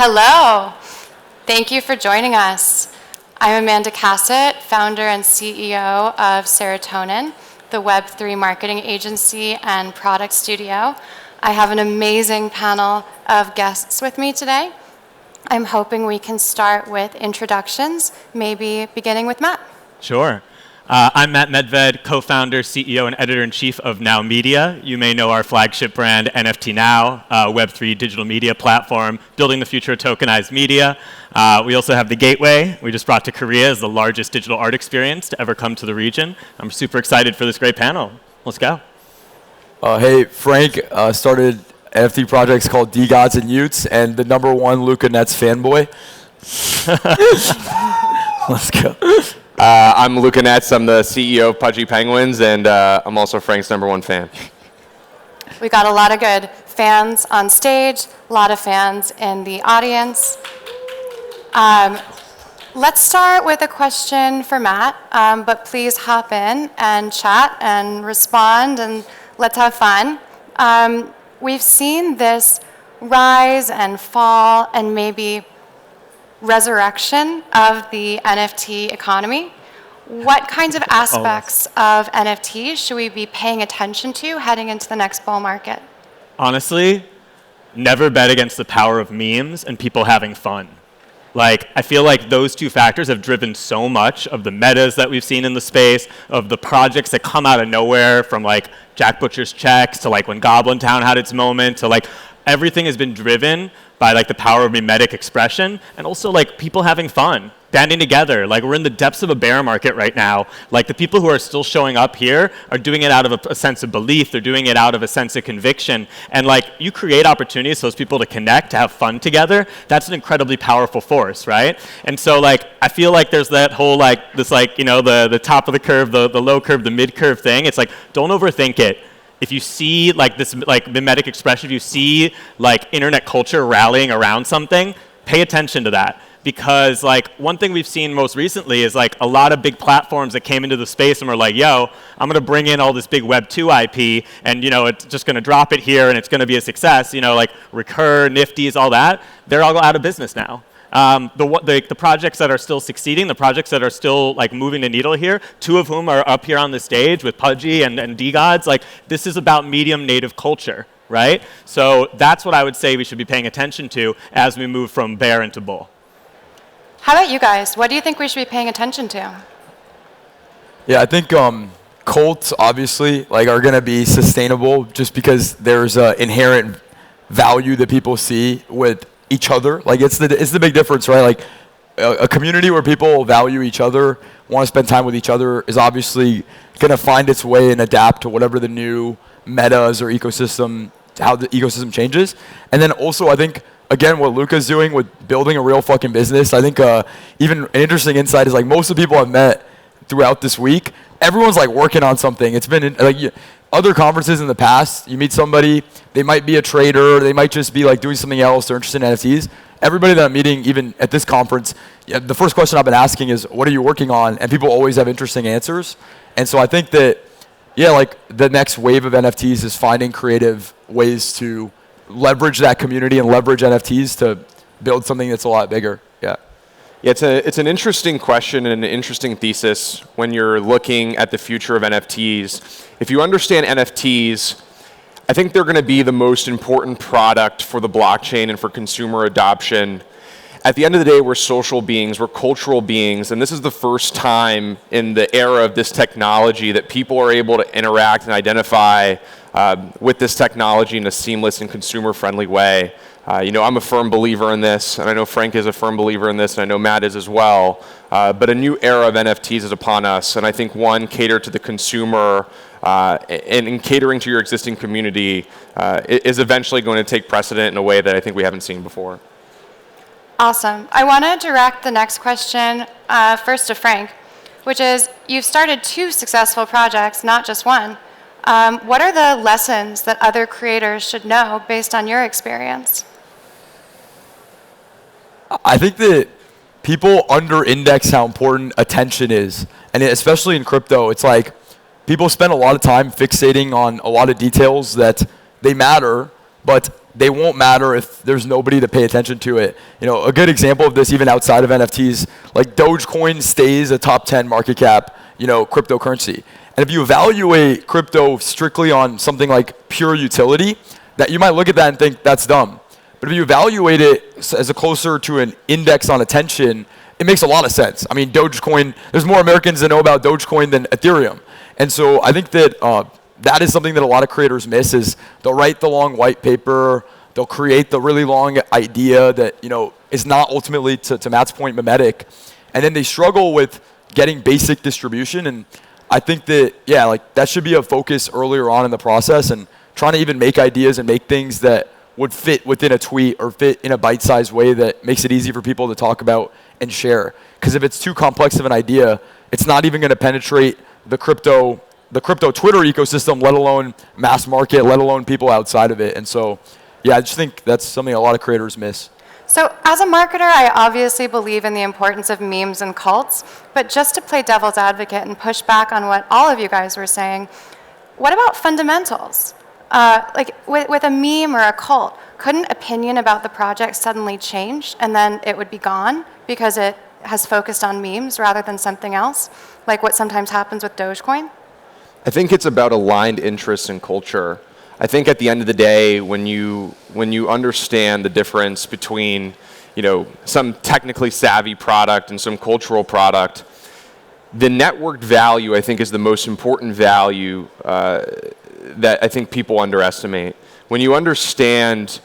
Hello. Thank you for joining us. I'm Amanda Cassatt, founder and CEO of Serotonin, the Web3 marketing agency and product studio. I have an amazing panel of guests with me today. I'm hoping we can start with introductions, maybe beginning with Matt. Sure. I'm Matt Medved, co-founder, CEO, and editor-in-chief of Now Media. You may know our flagship brand, NFT Now, Web3 digital media platform, building the future of tokenized media. We also have The Gateway. We just brought to Korea as the largest digital art experience to ever come to the region. I'm super excited for this great panel. Let's go. Hey, Frank started NFT projects called DeGods and Utes, and the #1 Luca Nets fanboy. Let's go. I'm Luca Nets. I'm the CEO of Pudgy Penguins, and I'm also Frank's #1 fan. We got a lot of good fans on stage, a lot of fans in the audience. Let's start with a question for Matt, but please hop in and chat and respond, and let's have fun. We've seen this rise and fall and maybe resurrection of the NFT economy. What kinds of aspects of NFTs should we be paying attention to heading into the next bull market? Honestly, never bet against the power of memes and people having fun. I feel like those two factors have driven so much of the metas that we've seen in the space, of the projects that come out of nowhere, from Jack Butcher's checks to when Goblin Town had its moment, to everything has been driven by the power of mimetic expression, and also people having fun, banding together. We're in the depths of a bear market right now. The people who are still showing up here are doing it out of a sense of belief. They're doing it out of a sense of conviction. And you create opportunities for those people to connect, to have fun together. That's an incredibly powerful force, right? And so I feel like there's that whole the top of the curve, the low curve, the mid curve thing. It's don't overthink it. If you see this mimetic expression, if you see internet culture rallying around something, pay attention to that. Because one thing we've seen most recently is a lot of big platforms that came into the space and were yo, I'm going to bring in all this big Web2 IP, and it's just going to drop it here and it's going to be a success. Recur, Nifty's, all that, they're all out of business now. The projects that are still succeeding, the projects that are still moving the needle here, two of whom are up here on the stage with Pudgy and DeGods, this is about medium native culture, right? So that's what I would say we should be paying attention to as we move from bear into bull. How about you guys? What do you think we should be paying attention to? Yeah, I think cults obviously are going to be sustainable just because there's inherent value that people see with each other. It's the big difference, right? A community where people value each other, want to spend time with each other, is obviously going to find its way and adapt to whatever the new metas or ecosystem, how the ecosystem changes. And then also I think, again, what Luca's doing with building a real fucking business, I think even an interesting insight is most of the people I've met throughout this week, everyone's working on something. It's been other conferences in the past, you meet somebody, they might be a trader, they might just be doing something else, they're interested in NFTs. Everybody that I'm meeting, even at this conference, the first question I've been asking is, what are you working on? And people always have interesting answers. And so I think that, the next wave of NFTs is finding creative ways to leverage that community and leverage NFTs to build something that's a lot bigger. Yeah. Yeah, it's an interesting question and an interesting thesis when you're looking at the future of NFTs. If you understand NFTs, I think they're going to be the most important product for the blockchain and for consumer adoption. At the end of the day, we're social beings, we're cultural beings, and this is the first time in the era of this technology that people are able to interact and identify with this technology in a seamless and consumer-friendly way. I'm a firm believer in this, and I know Frank is a firm believer in this, and I know Matt is as well. But a new era of NFTs is upon us, and I think cater to the consumer, and in catering to your existing community is eventually going to take precedent in a way that I think we haven't seen before. Awesome. I want to direct the next question first to Frank, which is, you've started 2 successful projects, not just one. What are the lessons that other creators should know based on your experience? I think that people under-index how important attention is. And especially in crypto, it's people spend a lot of time fixating on a lot of details that they matter, but they won't matter if there's nobody to pay attention to it. A good example of this, even outside of NFTs, like Dogecoin stays a top 10 market cap, cryptocurrency. And if you evaluate crypto strictly on something like pure utility, that you might look at that and think that's dumb. But if you evaluate it as a closer to an index on attention, it makes a lot of sense. I mean, Dogecoin, there's more Americans that know about Dogecoin than Ethereum. And so I think that that is something that a lot of creators miss is they'll write the long white paper, they'll create the really long idea that, is not ultimately, to Matt's point, mimetic. And then they struggle with getting basic distribution. And I think that, that should be a focus earlier on in the process and trying to even make ideas and make things that would fit within a tweet or fit in a bite-sized way that makes it easy for people to talk about and share. Because if it's too complex of an idea, it's not even going to penetrate the crypto Twitter ecosystem, let alone mass market, let alone people outside of it. And so, I just think that's something a lot of creators miss. So as a marketer, I obviously believe in the importance of memes and cults, but just to play devil's advocate and push back on what all of you guys were saying, what about fundamentals? Like with a meme or a cult, couldn't opinion about the project suddenly change and then it would be gone because it has focused on memes rather than something else, like what sometimes happens with Dogecoin? I think it's about aligned interests and culture. I think at the end of the day, when you understand the difference between, some technically savvy product and some cultural product, the networked value, I think, is the most important value that I think people underestimate. When you understand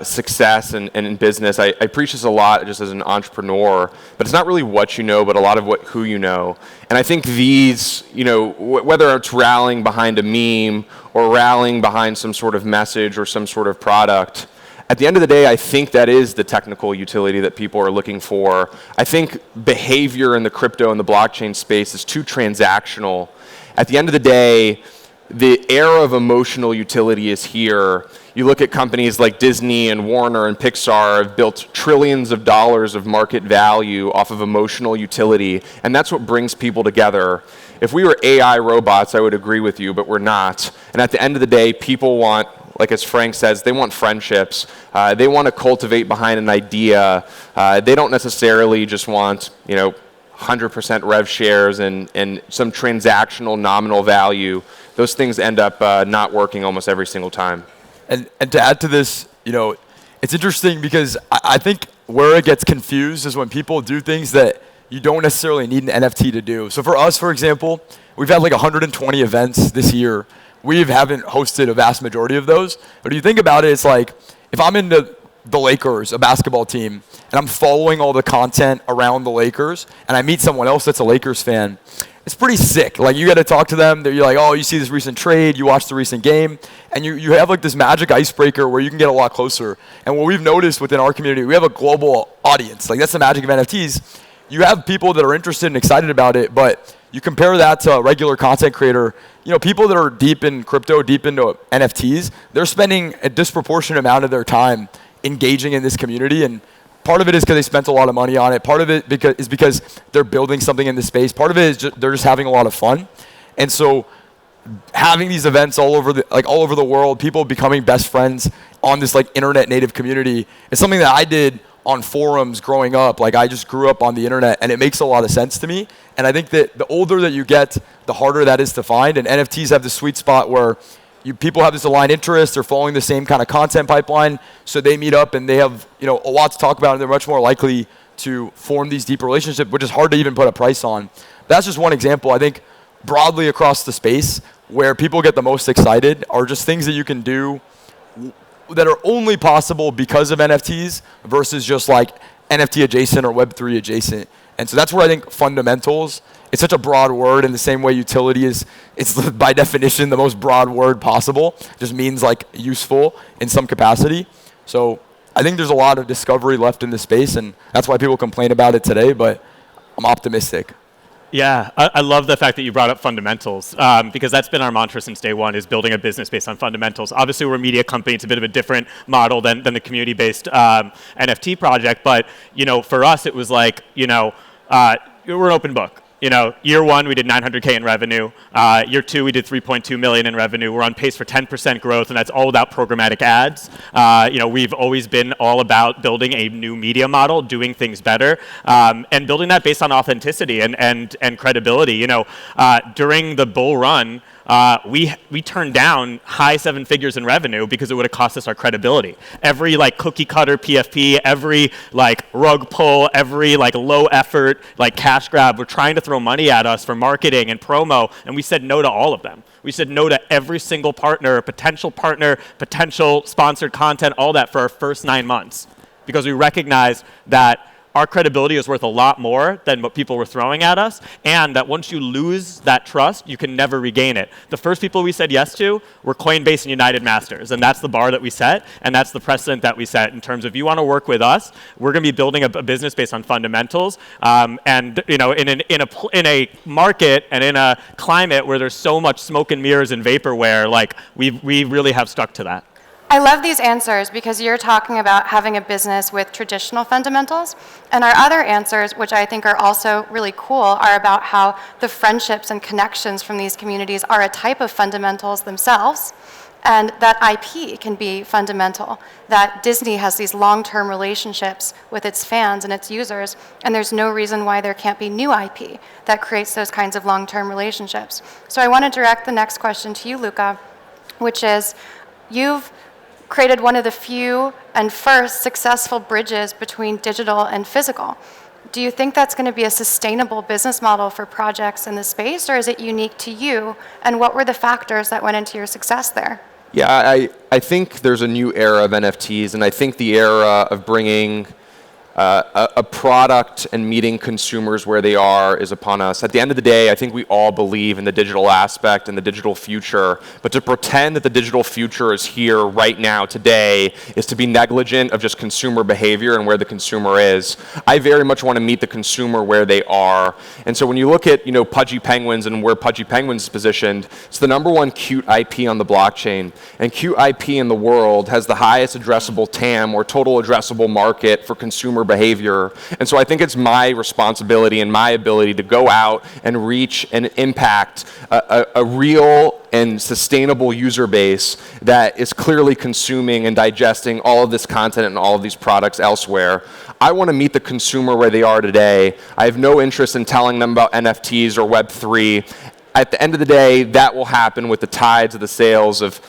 success in business, I preach this a lot just as an entrepreneur, but it's not really what you know, but a lot of who you know. And I think these, whether it's rallying behind a meme or rallying behind some sort of message or some sort of product, at the end of the day, I think that is the technical utility that people are looking for. I think behavior in the crypto and the blockchain space is too transactional. At the end of the day, the era of emotional utility is here. You look at companies like Disney and Warner and Pixar have built trillions of dollars of market value off of emotional utility, and that's what brings people together. If we were AI robots, I would agree with you, but we're not. And at the end of the day, people want, like as Frank says, they want friendships. They want to cultivate behind an idea. They don't necessarily just want, 100% rev shares and some transactional nominal value. Those things end up not working almost every single time. And to add to this, it's interesting because I think where it gets confused is when people do things that you don't necessarily need an NFT to do. So for us, for example, we've had like 120 events this year. We haven't hosted a vast majority of those. But if you think about it, it's like if I'm into the Lakers, a basketball team, and I'm following all the content around the Lakers, and I meet someone else that's a Lakers fan, it's pretty sick. Like, you got to talk to them. You're like, oh, you see this recent trade, you watch the recent game, and you have like this magic icebreaker where you can get a lot closer. And what we've noticed within our community, we have a global audience. Like, that's the magic of NFTs. You have people that are interested and excited about it, but you compare that to a regular content creator, people that are deep in crypto, deep into NFTs, they're spending a disproportionate amount of their time engaging in this community, and part of it is because they spent a lot of money on it. Part of it is because they're building something in the space. Part of it is they're just having a lot of fun. And so having these events all over the world, people becoming best friends on this like internet native community is something that I did on forums growing up. Like, I just grew up on the internet, and it makes a lot of sense to me. And I think that the older that you get, the harder that is to find. And NFTs have this sweet spot where people have this aligned interest, they're following the same kind of content pipeline, so they meet up and they have a lot to talk about, and they're much more likely to form these deep relationships, which is hard to even put a price on. That's just one example. I think broadly across the space, where people get the most excited are just things that you can do that are only possible because of NFTs versus just like NFT adjacent or Web3 adjacent. And so that's where I think fundamentals, it's such a broad word in the same way utility is, it's by definition the most broad word possible. It just means like useful in some capacity. So I think there's a lot of discovery left in the space, and that's why people complain about it today, but I'm optimistic. Yeah, I love the fact that you brought up fundamentals, because that's been our mantra since day one, is building a business based on fundamentals. Obviously, we're a media company. It's a bit of a different model than the community-based NFT project. But, for us, it was like, we're an open book. year one, we did 900K in revenue. Year two, we did 3.2 million in revenue. We're on pace for 10% growth, and that's all without programmatic ads. We've always been all about building a new media model, doing things better, and building that based on authenticity and credibility. During the bull run, we turned down high seven figures in revenue because it would have cost us our credibility. Every cookie cutter PFP, every rug pull, every low effort cash grab, we're trying to throw money at us for marketing and promo, and we said no to all of them. We said no to every single partner, potential sponsored content, all that for our first 9 months, because we recognized that our credibility is worth a lot more than what people were throwing at us, and that once you lose that trust, you can never regain it. The first people we said yes to were Coinbase and United Masters, and that's the bar that we set, and that's the precedent that we set in terms of, if you want to work with us, we're going to be building a business based on fundamentals, and in a market and in a climate where there's so much smoke and mirrors and vaporware, we really have stuck to that. I love these answers because you're talking about having a business with traditional fundamentals, and our other answers, which I think are also really cool, are about how the friendships and connections from these communities are a type of fundamentals themselves, and that IP can be fundamental, that Disney has these long-term relationships with its fans and its users, and there's no reason why there can't be new IP that creates those kinds of long-term relationships. So I want to direct the next question to you, Luca, which is, you've created one of the few and first successful bridges between digital and physical. Do you think that's going to be a sustainable business model for projects in the space, or is it unique to you? And what were the factors that went into your success there? Yeah, I think there's a new era of NFTs, and I think the era of bringing a product and meeting consumers where they are is upon us. At the end of the day, I think we all believe in the digital aspect and the digital future, but to pretend that the digital future is here right now, today, is to be negligent of just consumer behavior and where the consumer is. I very much want to meet the consumer where they are. And so when you look at Pudgy Penguins and where Pudgy Penguins is positioned, it's the #1 cute IP on the blockchain. And cute IP in the world has the highest addressable TAM, or total addressable market, for consumer behavior. And so I think it's my responsibility and my ability to go out and reach and impact a real and sustainable user base that is clearly consuming and digesting all of this content and all of these products elsewhere. I want to meet the consumer where they are today. I have no interest in telling them about NFTs or Web3. At the end of the day, that will happen with the tides of the sales of,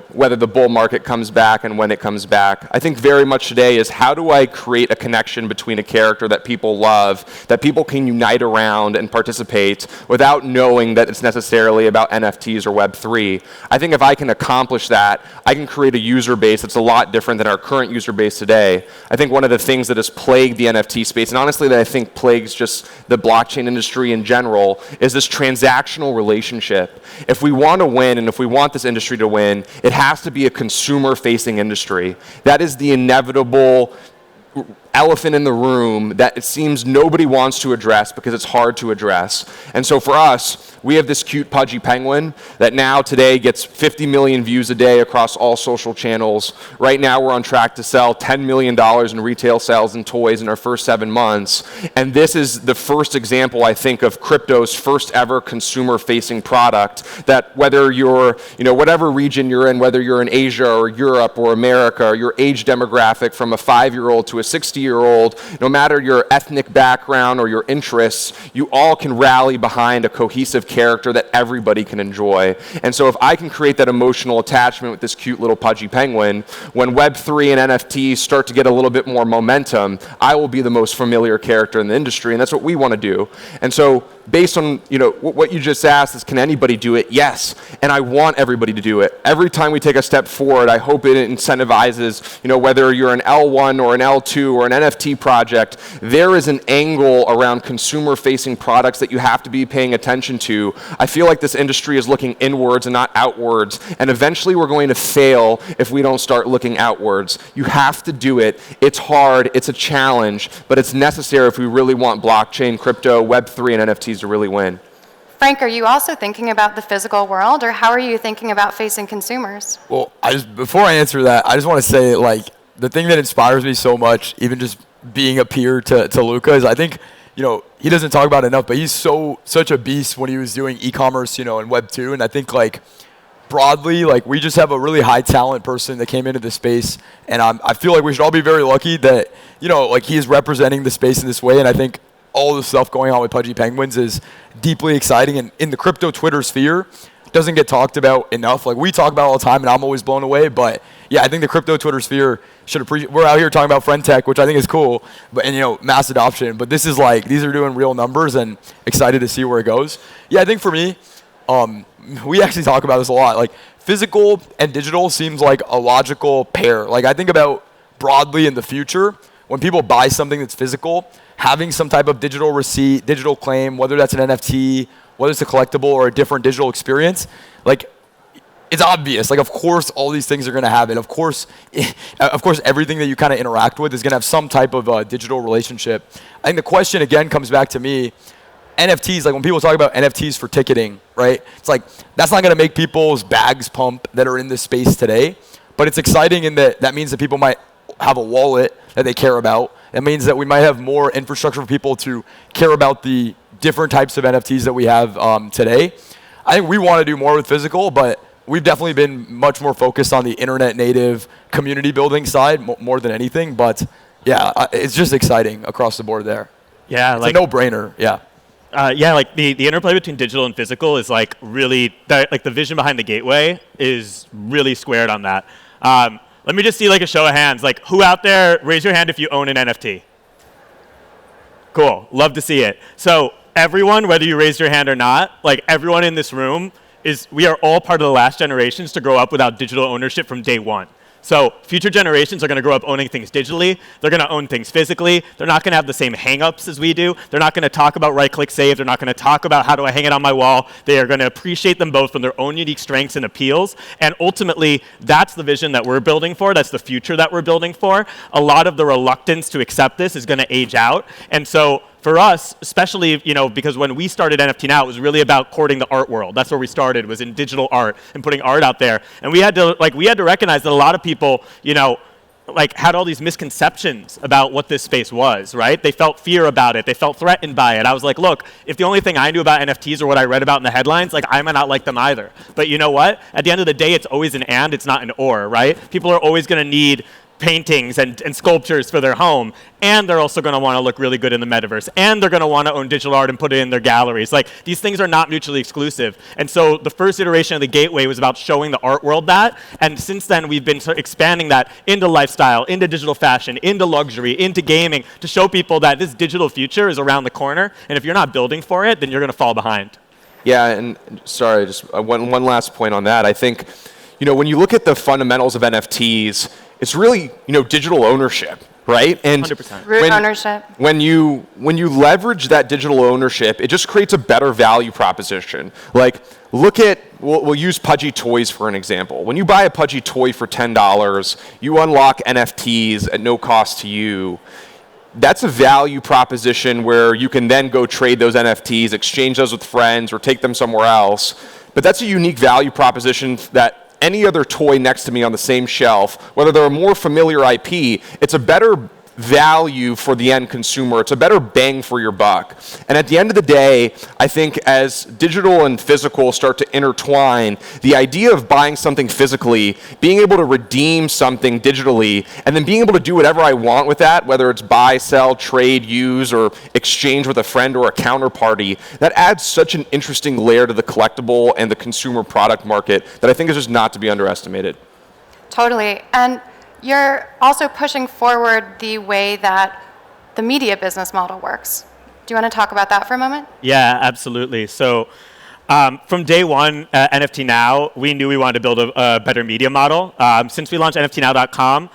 whether the bull market comes back and when it comes back. I think very much today is, how do I create a connection between a character that people love, that people can unite around and participate without knowing that it's necessarily about NFTs or Web3. I think if I can accomplish that, I can create a user base that's a lot different than our current user base today. I think one of the things that has plagued the NFT space, and honestly that I think plagues just the blockchain industry in general, is this transactional relationship. If we want to win, and if we want this industry to win, it has to be a consumer-facing industry. That is the inevitable elephant in the room that it seems nobody wants to address because it's hard to address. And so for us, we have this cute Pudgy Penguin that now today gets 50 million views a day across all social channels. Right now we're on track to sell $10 million in retail sales and toys in our first 7 months. And this is the first example, I think, of crypto's first ever consumer-facing product, that whether you're, whatever region you're in, whether you're in Asia or Europe or America, or your age demographic from a 5-year-old to a 60-year-old, no matter your ethnic background or your interests, you all can rally behind a cohesive character that everybody can enjoy. And so if I can create that emotional attachment with this cute little Pudgy Penguin, when Web3 and NFTs start to get a little bit more momentum, I will be the most familiar character in the industry, and that's what we want to do. And so based on what you just asked is, can anybody do it? Yes, and I want everybody to do it. Every time we take a step forward, I hope it incentivizes, whether you're an L1 or an L2 or an NFT project, there is an angle around consumer-facing products that you have to be paying attention to. I feel like this industry is looking inwards and not outwards, and eventually we're going to fail if we don't start looking outwards. You have to do it. It's hard, it's a challenge, but it's necessary if we really want blockchain, crypto, Web3, and NFTs to really win. Frank, are you also thinking about the physical world, or how are you thinking about facing consumers? Well, before I answer that, I just want to say, the thing that inspires me so much, even just being a peer to Luca, is I think, he doesn't talk about it enough, but he's such a beast when he was doing e-commerce, and Web 2. And I think like broadly, like we just have a really high talent person that came into the space, and I feel like we should all be very lucky that like he is representing the space in this way. And I think all the stuff going on with Pudgy Penguins is deeply exciting, and in the crypto Twitter sphere doesn't get talked about enough. Like we talk about it all the time, and I'm always blown away. But yeah, I think the crypto Twitter sphere should appreciate. We're out here talking about friend tech, which I think is cool, but mass adoption. But this is like these are doing real numbers, and excited to see where it goes. Yeah, I think for me, we actually talk about this a lot. Like physical and digital seems like a logical pair. Like I think about broadly in the future when people buy something that's physical, having some type of digital receipt, digital claim, whether that's an NFT, whether it's a collectible or a different digital experience, like it's obvious. Like of course all these things are going to have it. Of course everything that you kind of interact with is going to have some type of digital relationship. I think the question again comes back to me. NFTs, like when people talk about NFTs for ticketing, right? It's like that's not going to make people's bags pump that are in this space today, but it's exciting in that means that people might have a wallet that they care about. It means that we might have more infrastructure for people to care about the different types of NFTs that we have today. I think we want to do more with physical, but we've definitely been much more focused on the internet native community building side more than anything. But yeah, it's just exciting across the board there. Yeah, it's a no-brainer. Yeah. Like the interplay between digital and physical is like really like the vision behind the gateway is really squared on that. Let me just see like a show of hands. Like who out there, raise your hand if you own an NFT. Cool, love to see it. So everyone, whether you raised your hand or not, like everyone in this room we are all part of the last generations to grow up without digital ownership from day one. So future generations are going to grow up owning things digitally. They're going to own things physically. They're not going to have the same hang-ups as we do. They're not going to talk about right-click save. They're not going to talk about how do I hang it on my wall. They are going to appreciate them both from their own unique strengths and appeals. And ultimately, that's the vision that we're building for. That's the future that we're building for. A lot of the reluctance to accept this is going to age out. And so for us, especially, because when we started NFT Now, it was really about courting the art world. That's where we started, was in digital art and putting art out there. And we had to recognize that a lot of people, had all these misconceptions about what this space was, right? They felt fear about it. They felt threatened by it. I was like, look, if the only thing I knew about NFTs are what I read about in the headlines, like I might not like them either. But you know what? At the end of the day, it's always an and, it's not an or, right? People are always going to need paintings and sculptures for their home, and they're also going to want to look really good in the metaverse, and they're going to want to own digital art and put it in their galleries. Like these things are not mutually exclusive. And so the first iteration of the gateway was about showing the art world that, and since then we've been expanding that into lifestyle, into digital fashion, into luxury, into gaming, to show people that this digital future is around the corner, and if you're not building for it, then you're going to fall behind. Yeah, and sorry, just one last point on that. I think, when you look at the fundamentals of NFTs, it's really, digital ownership, right? And 100%. Root ownership. When you leverage that digital ownership, it just creates a better value proposition. Like, we'll use Pudgy toys for an example. When you buy a Pudgy toy for $10, you unlock NFTs at no cost to you. That's a value proposition where you can then go trade those NFTs, exchange those with friends, or take them somewhere else. But that's a unique value proposition that any other toy next to me on the same shelf, whether they're a more familiar IP, it's a better value for the end consumer. It's a better bang for your buck. And at the end of the day, I think as digital and physical start to intertwine, the idea of buying something physically, being able to redeem something digitally, and then being able to do whatever I want with that, whether it's buy, sell, trade, use, or exchange with a friend or a counterparty, that adds such an interesting layer to the collectible and the consumer product market that I think is just not to be underestimated. Totally. And you're also pushing forward the way that the media business model works. Do you want to talk about that for a moment? Yeah, absolutely. So from day one, NFT Now, we knew we wanted to build a better media model. Since we launched NFTnow.com,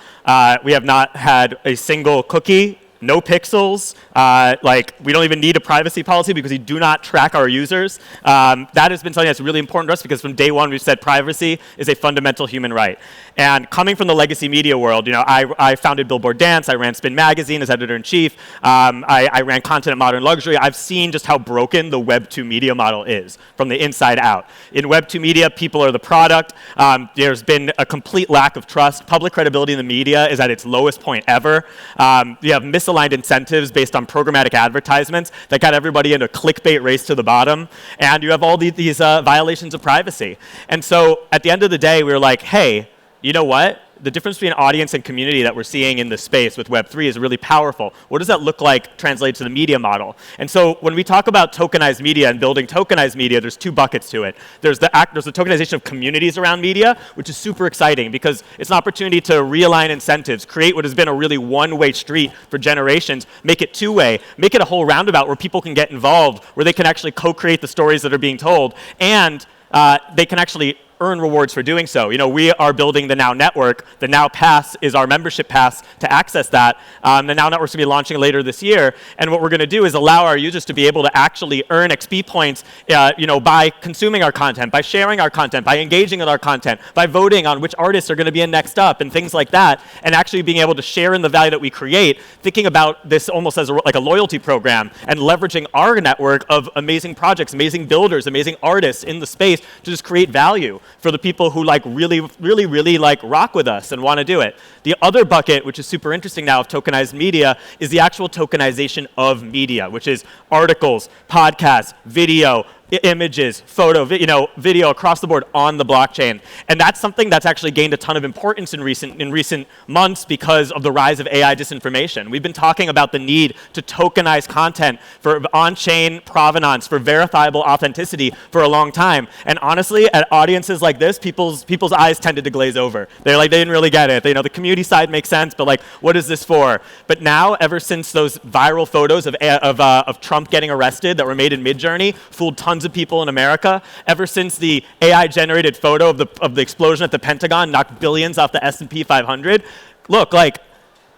we have not had a single cookie, no pixels. We don't even need a privacy policy because we do not track our users. That has been something that's really important to us because from day one we've said privacy is a fundamental human right. And coming from the legacy media world, I founded Billboard Dance, I ran Spin Magazine as editor-in-chief, I ran content at Modern Luxury. I've seen just how broken the Web 2 media model is from the inside out. In Web 2 media, people are the product. There's been a complete lack of trust. Public credibility in the media is at its lowest point ever. You have misaligned incentives based on programmatic advertisements that got everybody in a clickbait race to the bottom. And you have all these violations of privacy. And so at the end of the day, we were like, hey, you know what? The difference between audience and community that we're seeing in this space with Web3 is really powerful. What does that look like translated to the media model? And so when we talk about tokenized media and building tokenized media, there's two buckets to it. There's the tokenization of communities around media, which is super exciting because it's an opportunity to realign incentives, create what has been a really one-way street for generations, make it two-way, make it a whole roundabout where people can get involved, where they can actually co-create the stories that are being told, and they can actually earn rewards for doing so. You know, we are building the Now Network. The Now Pass is our membership pass to access that. The Now Network's going to be launching later this year. And what we're going to do is allow our users to be able to actually earn XP points by consuming our content, by sharing our content, by engaging with our content, by voting on which artists are going to be in next up and things like that, and actually being able to share in the value that we create, thinking about this almost as like a loyalty program and leveraging our network of amazing projects, amazing builders, amazing artists in the space to just create value for the people who really rock with us and want to do it. The other bucket, which is super interesting now of tokenized media, is the actual tokenization of media, which is articles, podcasts, video, images, photo, video across the board on the blockchain. And that's something that's actually gained a ton of importance in recent months because of the rise of AI disinformation. We've been talking about the need to tokenize content for on-chain provenance, for verifiable authenticity for a long time. And honestly, at audiences like this, people's eyes tended to glaze over. They're like, they didn't really get it. The community side makes sense, but like, what is this for? But now, ever since those viral photos of Trump getting arrested that were made in Midjourney fooled tons of people in America, ever since the AI-generated photo of the explosion at the Pentagon knocked billions off the S&P 500, look, like,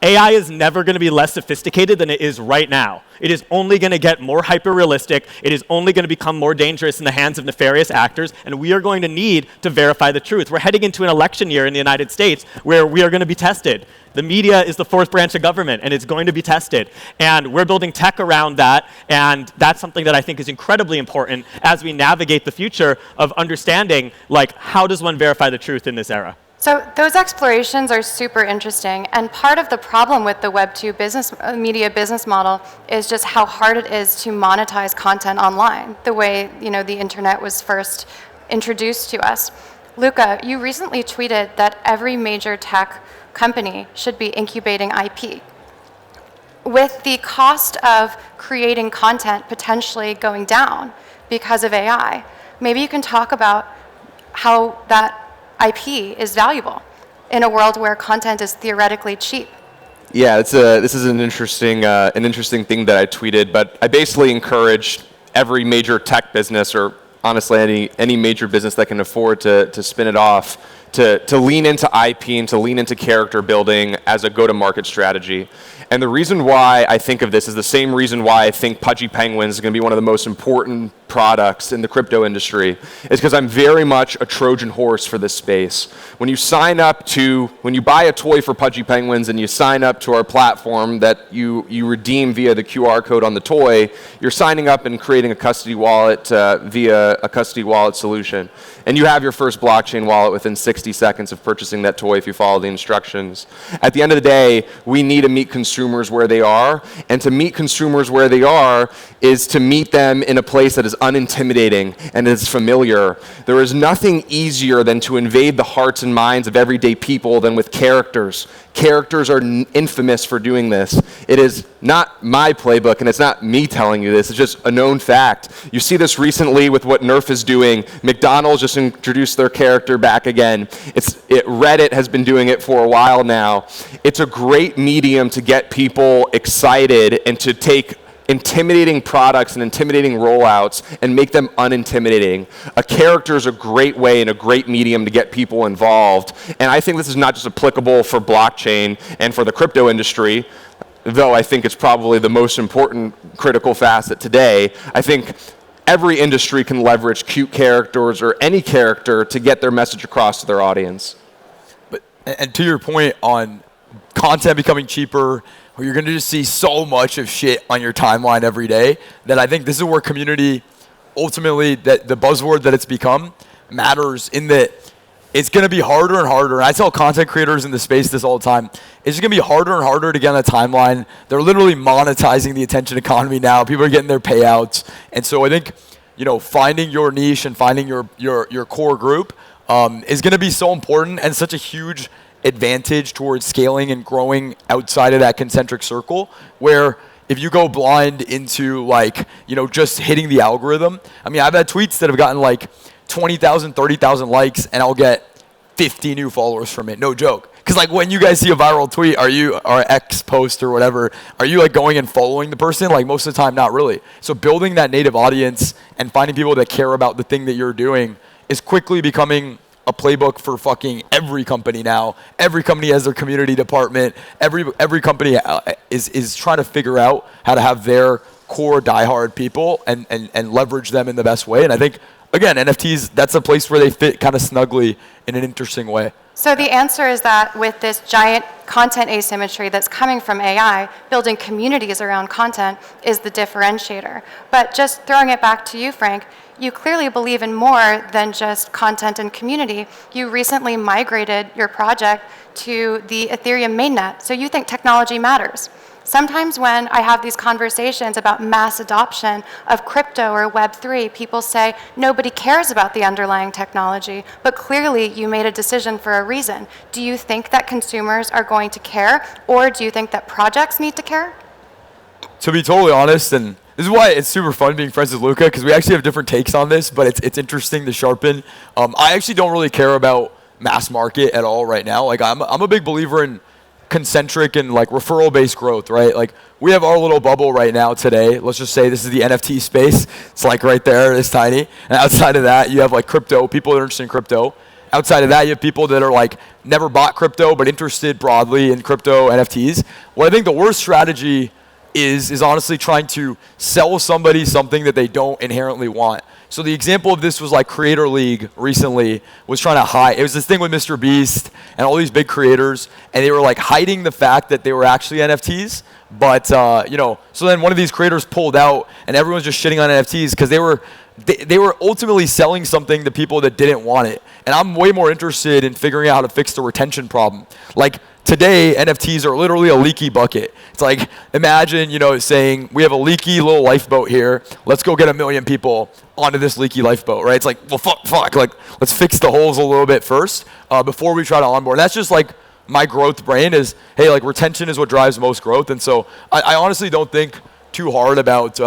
AI is never going to be less sophisticated than it is right now. It is only going to get more hyper-realistic. It is only going to become more dangerous in the hands of nefarious actors, and we are going to need to verify the truth. We're heading into an election year in the United States where we are going to be tested. The media is the fourth branch of government, and it's going to be tested. And we're building tech around that, and that's something that I think is incredibly important as we navigate the future of understanding, like, how does one verify the truth in this era? So those explorations are super interesting, and part of the problem with the Web2 media business model is just how hard it is to monetize content online, the way the internet was first introduced to us. Luca, you recently tweeted that every major tech company should be incubating IP. With the cost of creating content potentially going down because of AI, maybe you can talk about how that IP is valuable in a world where content is theoretically cheap. Yeah, this is an interesting thing that I tweeted, but I basically encouraged every major tech business, or honestly any major business that can afford to spin it off, to lean into IP and to lean into character building as a go-to-market strategy. And the reason why I think of this is the same reason why I think Pudgy Penguins is going to be one of the most important products in the crypto industry, is because I'm very much a Trojan horse for this space. When you buy a toy for Pudgy Penguins and you sign up to our platform that you redeem via the QR code on the toy, you're signing up and creating a custody wallet via a custody wallet solution. And you have your first blockchain wallet within 60 seconds of purchasing that toy if you follow the instructions. At the end of the day, we need to meet consumers where they are, and to meet consumers where they are is to meet them in a place that is unintimidating and is familiar. There is nothing easier than to invade the hearts and minds of everyday people than with characters. Characters are infamous for doing this. It is not my playbook, and it's not me telling you this. It's just a known fact. You see this recently with what Nerf is doing. McDonald's just introduced their character back again. Reddit has been doing it for a while now. It's a great medium to get people excited and to take intimidating products and intimidating rollouts and make them unintimidating. A character is a great way and a great medium to get people involved. And I think this is not just applicable for blockchain and for the crypto industry, though I think it's probably the most important critical facet today. I think every industry can leverage cute characters or any character to get their message across to their audience. And to your point on content becoming cheaper, where you're going to just see so much of shit on your timeline every day, that I think this is where community, ultimately, that the buzzword that it's become, matters in that it's going to be harder and harder. And I tell content creators in the space this all the time. It's just going to be harder and harder to get on the timeline. They're literally monetizing the attention economy now. People are getting their payouts. And so I think, finding your niche and finding your core group is going to be so important and such a huge advantage towards scaling and growing outside of that concentric circle, where if you go blind into just hitting the algorithm. I mean, I've had tweets that have gotten 20,000, 30,000 likes, and I'll get 50 new followers from it. No joke. Because when you guys see a viral tweet, or X post or whatever, are you going and following the person? Most of the time, not really. So building that native audience and finding people that care about the thing that you're doing is quickly becoming a playbook for fucking every company now. Every company has their community department. Every company is trying to figure out how to have their core diehard people and leverage them in the best way. And I think, again, NFTs, that's a place where they fit kind of snugly in an interesting way. So the answer is that with this giant content asymmetry that's coming from AI, building communities around content is the differentiator. But just throwing it back to you, Frank, you clearly believe in more than just content and community. You recently migrated your project to the Ethereum mainnet, so you think technology matters. Sometimes when I have these conversations about mass adoption of crypto or Web3, people say nobody cares about the underlying technology, but clearly you made a decision for a reason. Do you think that consumers are going to care, or do you think that projects need to care? To be totally honest, and this is why it's super fun being friends with Luca, because we actually have different takes on this, but it's interesting to sharpen. I actually don't really care about mass market at all right now. I'm a big believer in concentric and referral-based growth, right? We have our little bubble right now today. Let's just say this is the NFT space. It's right there, it's tiny. And outside of that, you have crypto, people that are interested in crypto. Outside of that, you have people that are never bought crypto but interested broadly in crypto NFTs. What I think the worst strategy is honestly trying to sell somebody something that they don't inherently want. So the example of this was Creator League recently was trying to hide. It was this thing with Mr. Beast and all these big creators, and they were hiding the fact that they were actually NFTs. But so then one of these creators pulled out, and everyone's just shitting on NFTs because they were ultimately selling something to people that didn't want it. And I'm way more interested in figuring out how to fix the retention problem. Today, NFTs are literally a leaky bucket. It's imagine, saying, we have a leaky little lifeboat here. Let's go get 1 million people onto this leaky lifeboat, right? It's well, fuck. Let's fix the holes a little bit first before we try to onboard. And that's just my growth brain is, hey, retention is what drives most growth. And so I honestly don't think too hard about,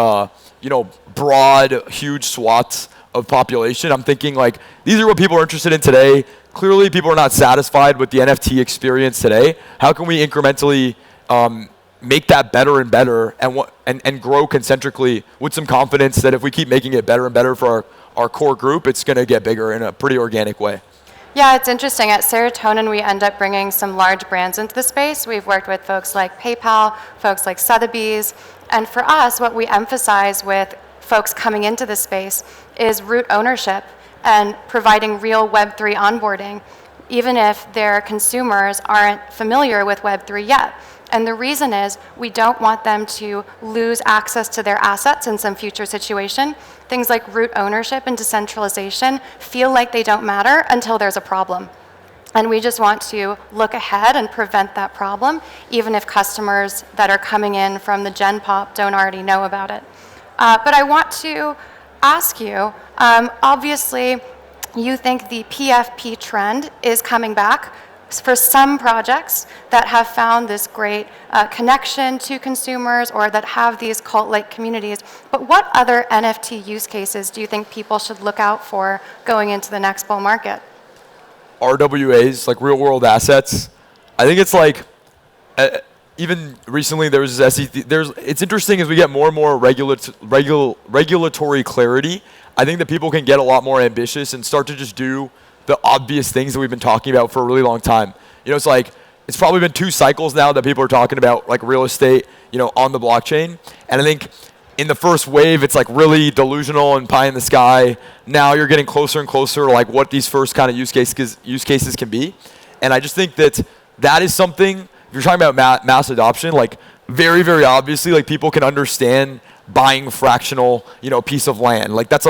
broad, huge swaths of population. I'm thinking these are what people are interested in today. Clearly, people are not satisfied with the NFT experience today. How can we incrementally make that better and better and grow concentrically with some confidence that if we keep making it better and better for our core group, it's going to get bigger in a pretty organic way? Yeah, it's interesting. At Serotonin, we end up bringing some large brands into the space. We've worked with folks like PayPal, folks like Sotheby's. And for us, what we emphasize with folks coming into the space is root ownership and providing real Web3 onboarding, even if their consumers aren't familiar with Web3 yet. And the reason is we don't want them to lose access to their assets in some future situation. Things like root ownership and decentralization feel like they don't matter until there's a problem. And we just want to look ahead and prevent that problem, even if customers that are coming in from the Gen Pop don't already know about it. But I want to ask you, obviously, you think the PFP trend is coming back for some projects that have found this great connection to consumers or that have these cult-like communities. But what other NFT use cases do you think people should look out for going into the next bull market? RWAs, real-world assets. I think it's even recently there was this SEC. It's interesting as we get more and more regulatory clarity. I think that people can get a lot more ambitious and start to just do the obvious things that we've been talking about for a really long time. It's probably been 2 cycles now that people are talking about real estate, on the blockchain. And I think in the first wave, it's really delusional and pie in the sky. Now you're getting closer and closer to what these first kind of use cases can be. And I just think that is something. If you're talking about mass adoption, very, very obviously, people can understand buying fractional, piece of land. That's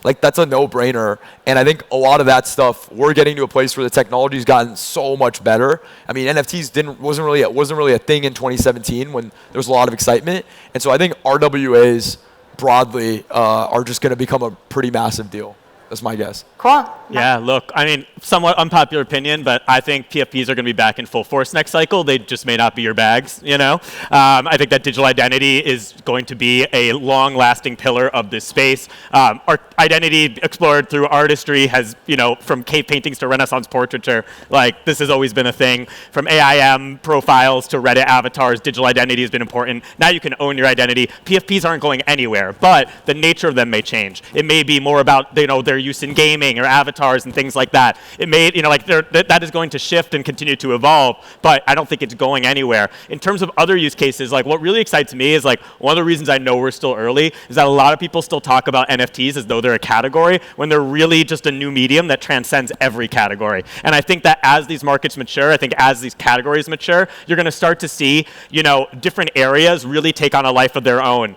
Like that's a no-brainer. And I think a lot of that stuff, we're getting to a place where the technology's gotten so much better. I mean, NFTs wasn't really a thing in 2017 when there was a lot of excitement. And so I think RWAs broadly are just going to become a pretty massive deal. That's my guess. Cool. Yeah, look, I mean, somewhat unpopular opinion, but I think PFPs are going to be back in full force next cycle. They just may not be your bags, you know? I think that digital identity is going to be a long-lasting pillar of this space. Our identity explored through artistry has, you know, from cave paintings to Renaissance portraiture, like, this has always been a thing. From AIM profiles to Reddit avatars, digital identity has been important. Now you can own your identity. PFPs aren't going anywhere, but the nature of them may change. It may be more about, you know, their use in gaming or avatars and things like that. It may, you know, like that is going to shift and continue to evolve, but I don't think it's going anywhere. In terms of other use cases, like what really excites me is like one of the reasons I know we're still early is that a lot of people still talk about NFTs as though they're a category when they're really just a new medium that transcends every category. And I think that as these markets mature, I think as these categories mature, you're going to start to see, you know, different areas really take on a life of their own.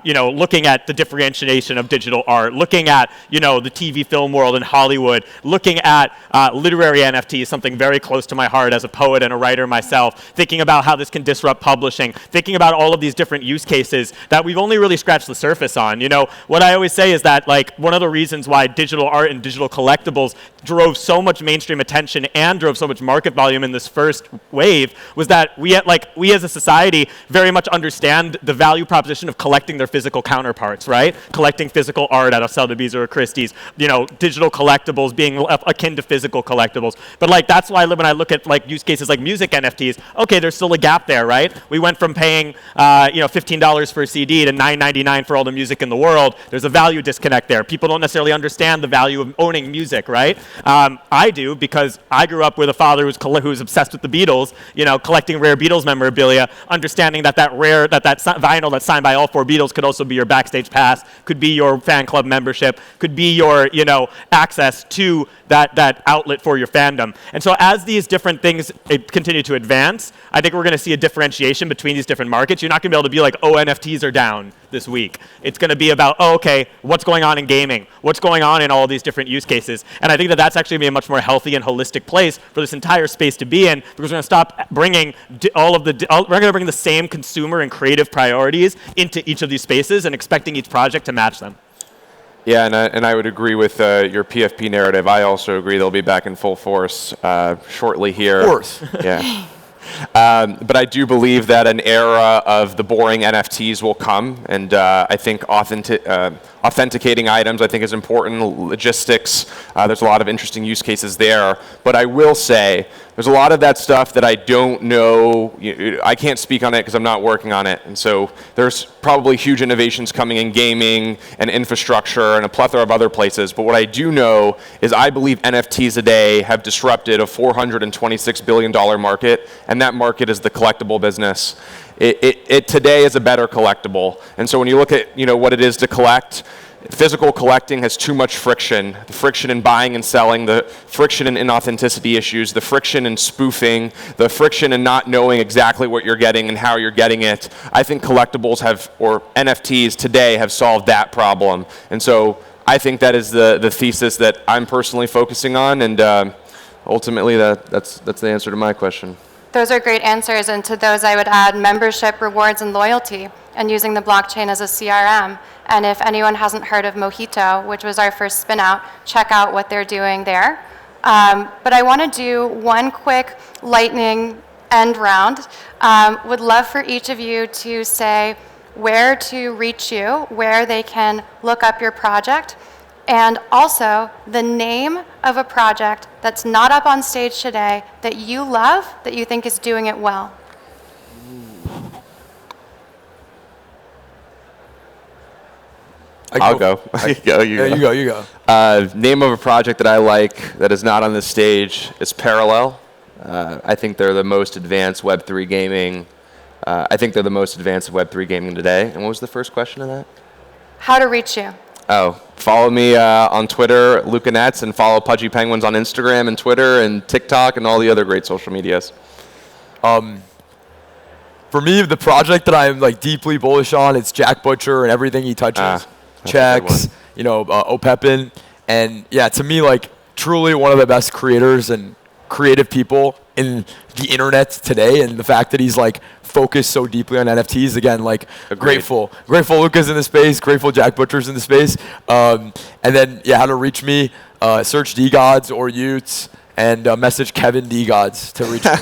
You know, looking at the differentiation of digital art, looking at, you know, the TV film world in Hollywood, looking at literary NFTs, something very close to my heart as a poet and a writer myself, thinking about how this can disrupt publishing, thinking about all of these different use cases that we've only really scratched the surface on. You know, what I always say is that like one of the reasons why digital art and digital collectibles drove so much mainstream attention and drove so much market volume in this first wave was that we as a society very much understand the value proposition of collecting their physical counterparts, right? Collecting physical art at a Sotheby's or a Christie's, you know, digital collectibles being akin to physical collectibles. But like that's why when I look at like use cases like music NFTs, okay, there's still a gap there, right? We went from paying you know, $15 for a CD to $9.99 for all the music in the world. There's a value disconnect there. People don't necessarily understand the value of owning music, right? I do because I grew up with a father who's obsessed with the Beatles, you know, collecting rare Beatles memorabilia, understanding that vinyl that's signed by all four Beatles could also be your backstage pass, could be your fan club membership, could be your, you know, access to that outlet for your fandom. And so as these different things continue to advance, I think we're going to see a differentiation between these different markets. You're not going to be able to be like, oh, NFTs are down this week. It's going to be about, oh, okay, what's going on in gaming? What's going on in all these different use cases? And I think that that's actually going to be a much more healthy and holistic place for this entire space to be in, because we're going to stop bringing we're going to bring the same consumer and creative priorities into each of these spaces and expecting each project to match them. Yeah, and I would agree with your PFP narrative. I also agree they'll be back in full force shortly here. Of course. Yeah. But I do believe that an era of the boring NFTs will come, and I think authenticating items I think is important. Logistics, there's a lot of interesting use cases there. But I will say there's a lot of that stuff that I don't know. I can't speak on it because I'm not working on it. And so there's probably huge innovations coming in gaming and infrastructure and a plethora of other places. But what I do know is I believe NFTs today have disrupted a $426 billion market, and that market is the collectible business. It today is a better collectible. And so when you look at what it is to collect, physical collecting has too much friction. The friction in buying and selling, the friction in inauthenticity issues, the friction in spoofing, the friction in not knowing exactly what you're getting and how you're getting it. I think collectibles or NFTs today have solved that problem. And so I think that is the thesis that I'm personally focusing on, and ultimately that's the answer to my question. Those are great answers, and to those I would add membership, rewards, and loyalty, and using the blockchain as a CRM. And if anyone hasn't heard of Mojito, which was our first spin out, check out what they're doing there. But I want to do one quick lightning end round. Would love for each of you to say where to reach you, where they can look up your project, and also the name of a project that's not up on stage today that you love, that you think is doing it well. I'll go. You go. Name of a project that I like that is not on this stage is Parallel. I think they're the most advanced Web3 gaming. I think they're the most advanced Web3 gaming today. And what was the first question of that? How to reach you. Oh, follow me on Twitter, Luca Nets, and follow Pudgy Penguins on Instagram and Twitter and TikTok and all the other great social medias. For me, the project that I'm like deeply bullish on, it's Jack Butcher and everything he touches. Checks. Opepin. And yeah, to me, like truly one of the best creators and creative people in the internet today. And the fact that he's like focused so deeply on NFTs, again, like grateful Luca's in the space, grateful Jack Butcher's in the space. And then yeah, how to reach me, search DeGods or Utes and message Kevin DeGods to reach me.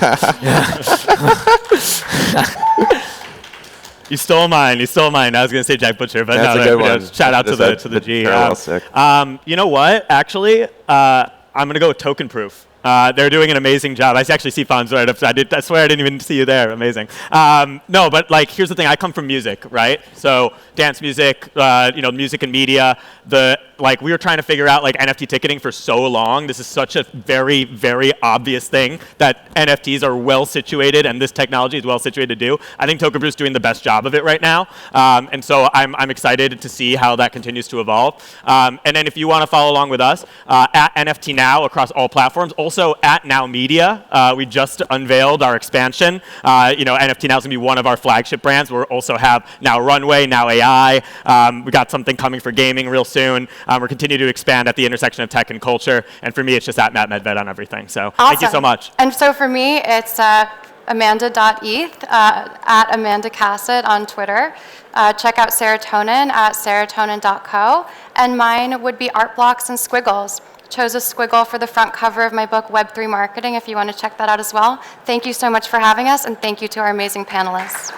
You stole mine. I was going to say Jack Butcher, but that's no, a good one. Shout out to the G. Sick. You know what? Actually, I'm going to go with token proof. They're doing an amazing job. I actually see Fonz right up. I swear I didn't even see you there. Amazing. No, but like here's the thing. I come from music, right? So dance music, music and media. We were trying to figure out like NFT ticketing for so long. This is such a very, very obvious thing that NFTs are well situated and this technology is well situated to do. I think Token Proof is doing the best job of it right now. And so I'm excited to see how that continues to evolve. And then if you want to follow along with us, at NFT Now across all platforms, also at Now Media, we just unveiled our expansion. NFT Now is going to be one of our flagship brands. We'll also have Now Runway, Now AI. We got something coming for gaming real soon. We're continuing to expand at the intersection of tech and culture. And for me, it's just at Matt Medved on everything. So Thank you so much. And so for me, it's amanda.eth, at Amanda Cassatt on Twitter. Check out Serotonin at serotonin.co. And mine would be Art Blocks and Squiggles. Chose a squiggle for the front cover of my book, Web3 Marketing, if you want to check that out as well. Thank you so much for having us, and thank you to our amazing panelists.